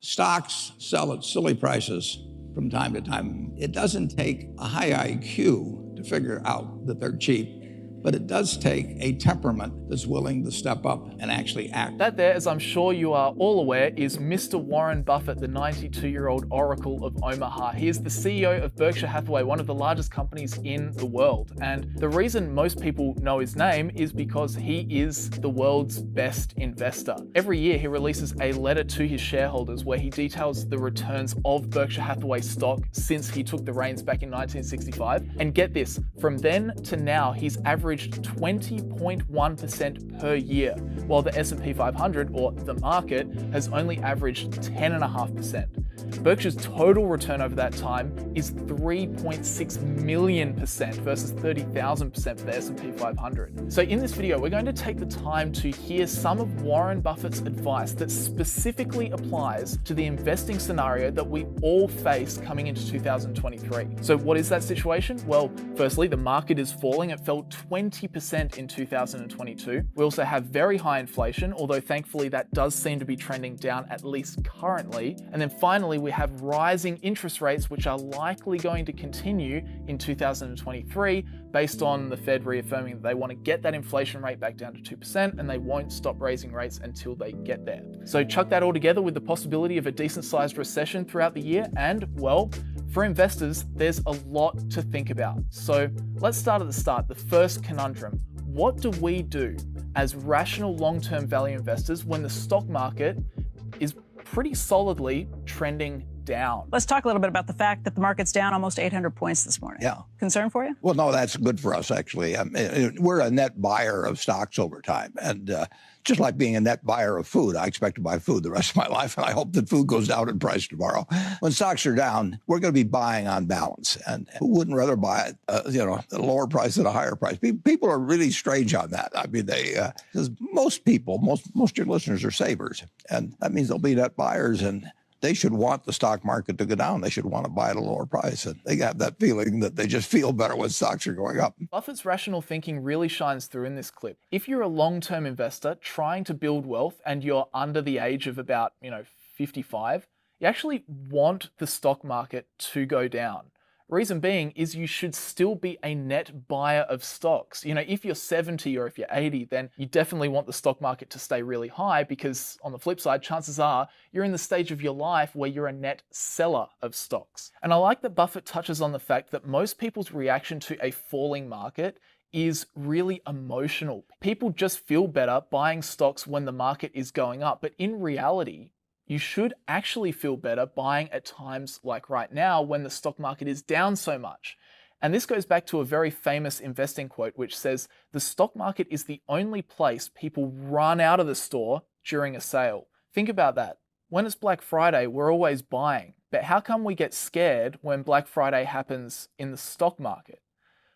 Stocks sell at silly prices from time to time. It doesn't take a high IQ to figure out that they're cheap, but it does take a temperament that's willing to step up and actually act. That there, as I'm sure you are all aware, is Mr. Warren Buffett, the 92-year-old oracle of Omaha. He is the CEO of Berkshire Hathaway, one of the largest companies in the world. And the reason most people know his name is because he is the world's best investor. Every year he releases a letter to his shareholders where he details the returns of Berkshire Hathaway stock since he took the reins back in 1965. And get this, from then to now, he's averaged 20.1% per year, while the S&P 500, or the market, has only averaged 10.5%. Berkshire's total return over that time is 3.6 million% versus 30,000% for the S&P 500. So in this video, we're going to take the time to hear some of Warren Buffett's advice that specifically applies to the investing scenario that we all face coming into 2023. So what is that situation? Well, firstly, the market is falling. It fell 20% in 2022. We also have very high inflation, although thankfully that does seem to be trending down, at least currently. And then finally, we have rising interest rates, which are likely going to continue in 2023 based on the Fed reaffirming that they want to get that inflation rate back down to 2% and they won't stop raising rates until they get there. So chuck that all together with the possibility of a decent sized recession throughout the year, and well, for investors, there's a lot to think about. So let's start at the start. The first conundrum: what do we do as rational long-term value investors when the stock market is pretty solidly trending down? Let's talk a little bit about the fact that the market's down almost 800 points this morning. Yeah. Concern for you? Well, no, that's good for us, actually. I mean, we're a net buyer of stocks over time. And just like being a net buyer of food, I expect to buy food the rest of my life, and I hope that food goes down in price tomorrow. When stocks are down, we're going to be buying on balance. And who wouldn't rather buy at a lower price than a higher price? People are really strange on that. I mean, because most people, most of your listeners are savers. And that means they'll be net buyers, and they should want the stock market to go down. They should want to buy at a lower price. And they have that feeling that they just feel better when stocks are going up. Buffett's rational thinking really shines through in this clip. If you're a long-term investor trying to build wealth and you're under the age of about, 55, you actually want the stock market to go down. Reason being is you should still be a net buyer of stocks. If you're 70 or if you're 80, then you definitely want the stock market to stay really high, because on the flip side, chances are you're in the stage of your life where you're a net seller of stocks. And I like that Buffett touches on the fact that most people's reaction to a falling market is really emotional. People just feel better buying stocks when the market is going up, but in reality, you should actually feel better buying at times like right now when the stock market is down so much. And this goes back to a very famous investing quote, which says, "The stock market is the only place people run out of the store during a sale." Think about that. When it's Black Friday, we're always buying. But how come we get scared when Black Friday happens in the stock market?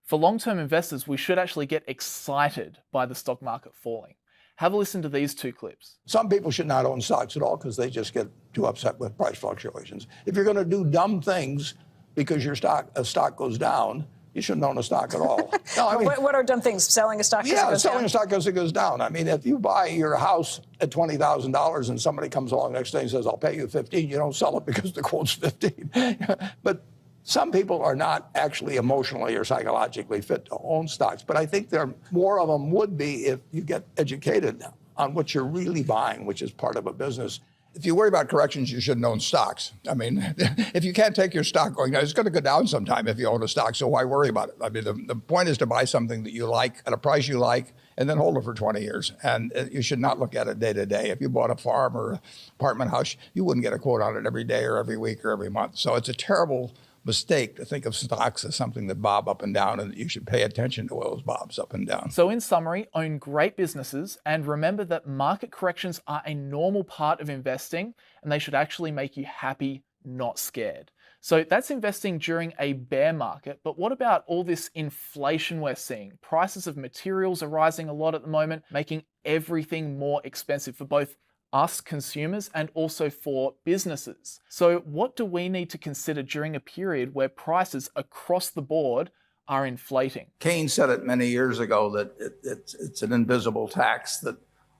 For long-term investors, we should actually get excited by the stock market falling. Have a listen to these two clips. Some people should not own stocks at all because they just get too upset with price fluctuations. If you're going to do dumb things because a stock goes down, you shouldn't own a stock at all. No, I mean, what are dumb things? Selling a stock because it goes selling down? a stock because it goes down. I mean, if you buy your house at $20,000 and somebody comes along next day and says, "I'll pay you 15," you don't sell it because the quote's 15. But some people are not actually emotionally or psychologically fit to own stocks, but I think more of them would be if you get educated on what you're really buying, which is part of a business. If you worry about corrections, you shouldn't own stocks. I mean, if you can't take your stock going down, it's going to go down sometime if you own a stock, so why worry about it? I mean, the point is to buy something that you like at a price you like and then hold it for 20 years. And you should not look at it day to day. If you bought a farm or an apartment house, you wouldn't get a quote on it every day or every week or every month. So it's a terrible mistake to think of stocks as something that bob up and down, and that you should pay attention to those bobs up and down. So in summary, own great businesses and remember that market corrections are a normal part of investing and they should actually make you happy, not scared. So that's investing during a bear market, but what about all this inflation we're seeing? Prices of materials are rising a lot at the moment, making everything more expensive for both us consumers and also for businesses. So what do we need to consider during a period where prices across the board are inflating? Keynes said it many years ago that it's an invisible tax that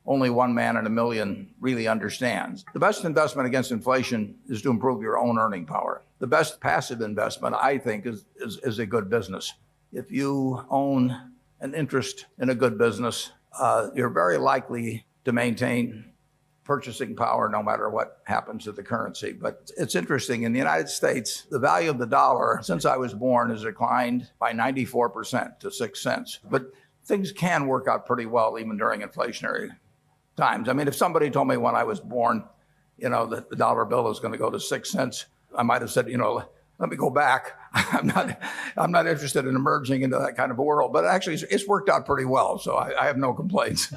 only one man in a million really understands. The best investment against inflation is to improve your own earning power. The best passive investment, I think, is a good business. If you own an interest in a good business, you're very likely to maintain purchasing power no matter what happens to the currency. But it's interesting, in the United States, the value of the dollar since I was born has declined by 94% to 6 cents. But things can work out pretty well even during inflationary times. I mean, if somebody told me when I was born, that the dollar bill is going to go to 6 cents, I might have said, let me go back. I'm not interested in emerging into that kind of a world. But actually, it's worked out pretty well, so I have no complaints.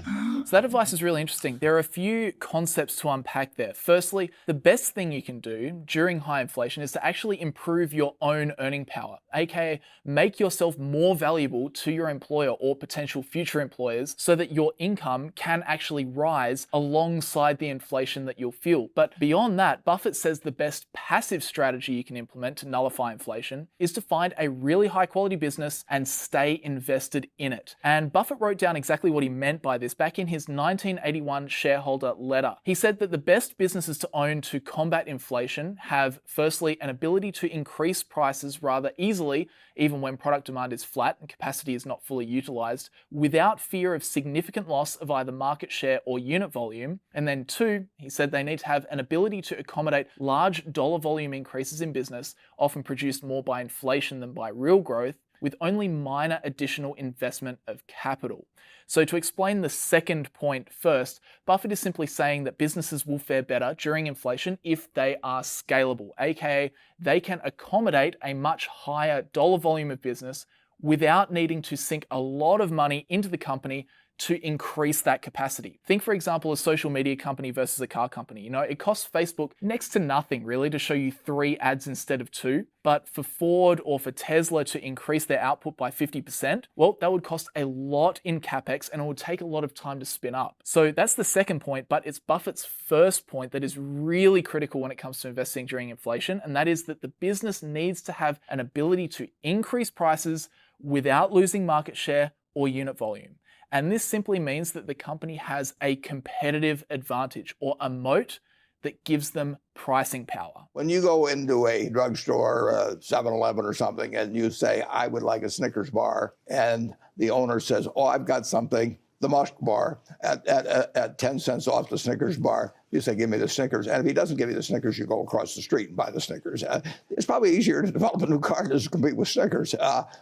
So that advice is really interesting. There are a few concepts to unpack there. Firstly, the best thing you can do during high inflation is to actually improve your own earning power, aka make yourself more valuable to your employer or potential future employers so that your income can actually rise alongside the inflation that you'll feel. But beyond that, Buffett says the best passive strategy you can implement to nullify inflation is to find a really high quality business and stay invested in it. And Buffett wrote down exactly what he meant by this back in his 1981 shareholder letter. He said that the best businesses to own to combat inflation have, firstly, an ability to increase prices rather easily, even when product demand is flat and capacity is not fully utilized, without fear of significant loss of either market share or unit volume. And then two, he said they need to have an ability to accommodate large dollar volume increases in business, often produced more by inflation than by real growth, with only minor additional investment of capital. So to explain the second point first, Buffett is simply saying that businesses will fare better during inflation if they are scalable, aka they can accommodate a much higher dollar volume of business without needing to sink a lot of money into the company to increase that capacity. Think, for example, a social media company versus a car company. It costs Facebook next to nothing really to show you 3 ads instead of 2. But for Ford or for Tesla to increase their output by 50%, well, that would cost a lot in CapEx and it would take a lot of time to spin up. So that's the second point, but it's Buffett's first point that is really critical when it comes to investing during inflation, and that is that the business needs to have an ability to increase prices without losing market share or unit volume. And this simply means that the company has a competitive advantage or a moat that gives them pricing power. When you go into a drugstore, 7-Eleven or something, and you say, I would like a Snickers bar, and the owner says, oh, I've got something, the Musk bar, at 10 cents off the Snickers bar, you say, give me the Snickers. And if he doesn't give you the Snickers, you go across the street and buy the Snickers. It's probably easier to develop a new car than to compete with Snickers.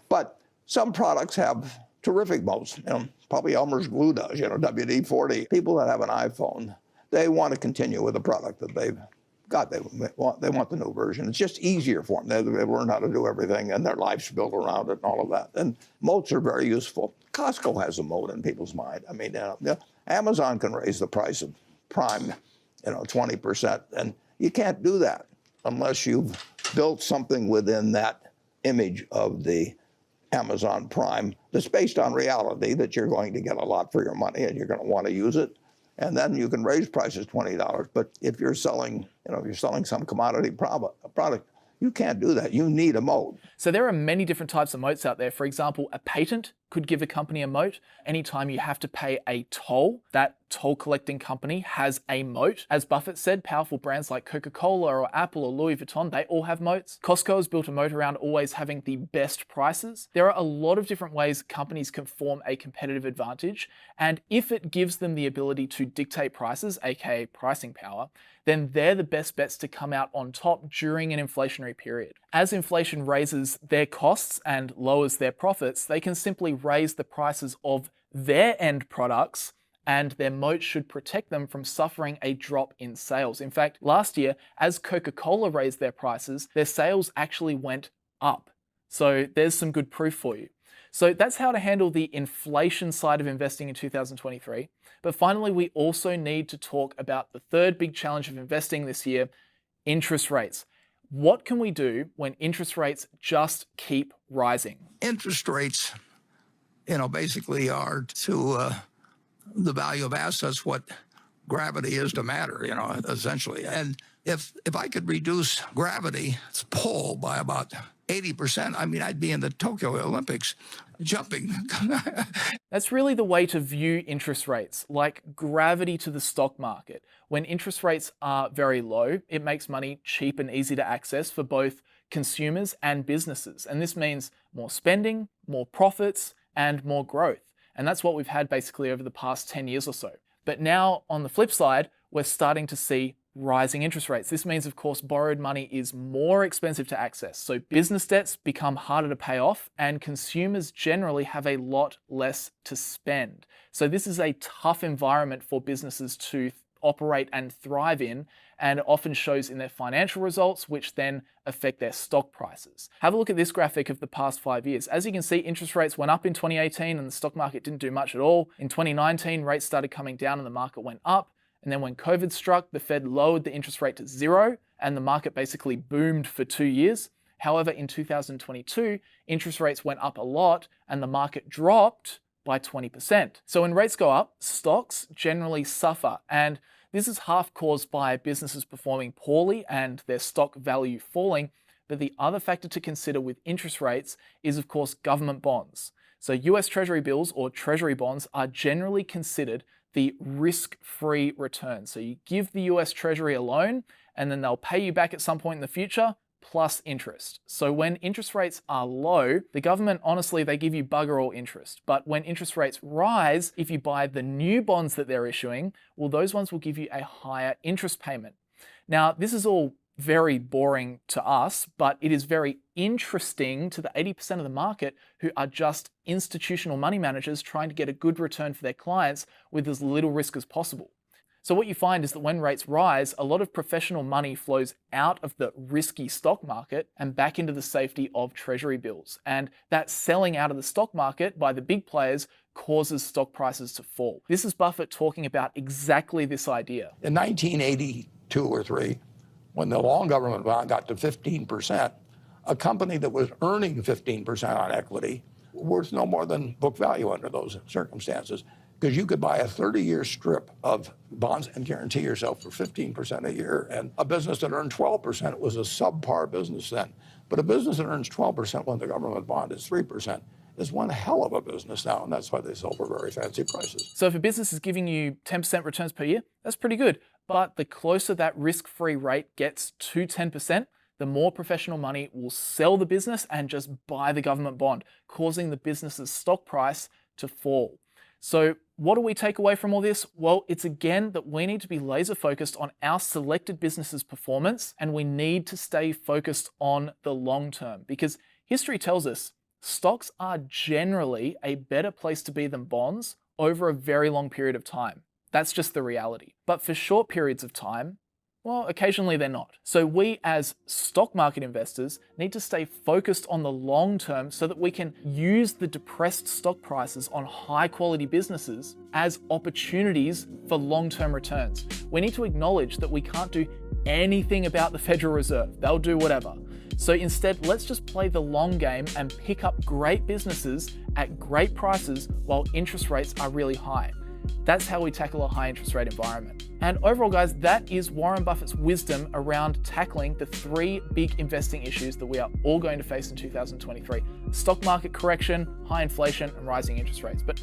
But some products have terrific moats. Probably Elmer's glue does, WD-40. People that have an iPhone, they want to continue with the product that they've got. They want the new version. It's just easier for them. They've learned how to do everything, and their life's built around it and all of that. And moats are very useful. Costco has a moat in people's mind. I mean, Amazon can raise the price of Prime, 20%, and you can't do that unless you've built something within that image of the Amazon Prime that's based on reality that you're going to get a lot for your money and you're going to want to use it. And then you can raise prices $20. But if you're selling, some commodity product, you can't do that. You need a moat. So there are many different types of moats out there. For example, a patent could give a company a moat. Anytime you have to pay a toll, that toll collecting company has a moat. As Buffett said, powerful brands like Coca-Cola or Apple or Louis Vuitton, they all have moats. Costco has built a moat around always having the best prices. There are a lot of different ways companies can form a competitive advantage. And if it gives them the ability to dictate prices, aka pricing power, then they're the best bets to come out on top during an inflationary period. As inflation raises their costs and lowers their profits, they can simply raise the prices of their end products, and their moat should protect them from suffering a drop in sales. In fact, last year, as Coca-Cola raised their prices, their sales actually went up. So there's some good proof for you. So that's how to handle the inflation side of investing in 2023. But finally, we also need to talk about the third big challenge of investing this year, interest rates. What can we do when interest rates just keep rising? Interest rates, basically are to the value of assets what gravity is to matter, essentially. And if I could reduce gravity's pull by about 80%, I mean, I'd be in the Tokyo Olympics jumping. That's really the way to view interest rates, like gravity to the stock market. When interest rates are very low, it makes money cheap and easy to access for both consumers and businesses. And this means more spending, more profits, and more growth. And that's what we've had basically over the past 10 years or so. But now, on the flip side, we're starting to see rising interest rates. This means, of course, borrowed money is more expensive to access. So business debts become harder to pay off, and consumers generally have a lot less to spend. So this is a tough environment for businesses to operate and thrive in, and it often shows in their financial results, which then affect their stock prices. Have a look at this graphic of the past 5 years. As you can see, interest rates went up in 2018 and the stock market didn't do much at all. In 2019, rates started coming down and the market went up. And then when COVID struck, the Fed lowered the interest rate to 0 and the market basically boomed for 2 years. However, in 2022, interest rates went up a lot and the market dropped by 20%. So when rates go up, stocks generally suffer. And this is half caused by businesses performing poorly and their stock value falling. But the other factor to consider with interest rates is, of course, government bonds. So US Treasury bills or Treasury bonds are generally considered the risk-free return. So you give the US Treasury a loan and then they'll pay you back at some point in the future plus interest. So when interest rates are low, the government, honestly, they give you bugger all interest. But when interest rates rise, if you buy the new bonds that they're issuing, well, those ones will give you a higher interest payment. Now, this is all very boring to us, but it is very interesting to the 80% of the market who are just institutional money managers trying to get a good return for their clients with as little risk as possible. So what you find is that when rates rise, a lot of professional money flows out of the risky stock market and back into the safety of treasury bills. And that selling out of the stock market by the big players causes stock prices to fall. This is Buffett talking about exactly this idea. In 1982 or 3, when the long government bond got to 15%, a company that was earning 15% on equity worth no more than book value under those circumstances, because you could buy a 30-year strip of bonds and guarantee yourself for 15% a year. And a business that earned 12% was a subpar business then. But a business that earns 12% when the government bond is 3% is one hell of a business now, and that's why they sell for very fancy prices. So if a business is giving you 10% returns per year, that's pretty good. But the closer that risk-free rate gets to 10%, the more professional money will sell the business and just buy the government bond, causing the business's stock price to fall. So what do we take away from all this? Well, it's again that we need to be laser focused on our selected business's performance, and we need to stay focused on the long term, because history tells us stocks are generally a better place to be than bonds over a very long period of time. That's just the reality. But for short periods of time, well, occasionally they're not. So we as stock market investors need to stay focused on the long term so that we can use the depressed stock prices on high quality businesses as opportunities for long-term returns. We need to acknowledge that we can't do anything about the Federal Reserve. They'll do whatever. So instead, let's just play the long game and pick up great businesses at great prices while interest rates are really high. That's how we tackle a high interest rate environment. And overall, guys, that is Warren Buffett's wisdom around tackling the 3 big investing issues that we are all going to face in 2023. Stock market correction, high inflation, and rising interest rates. But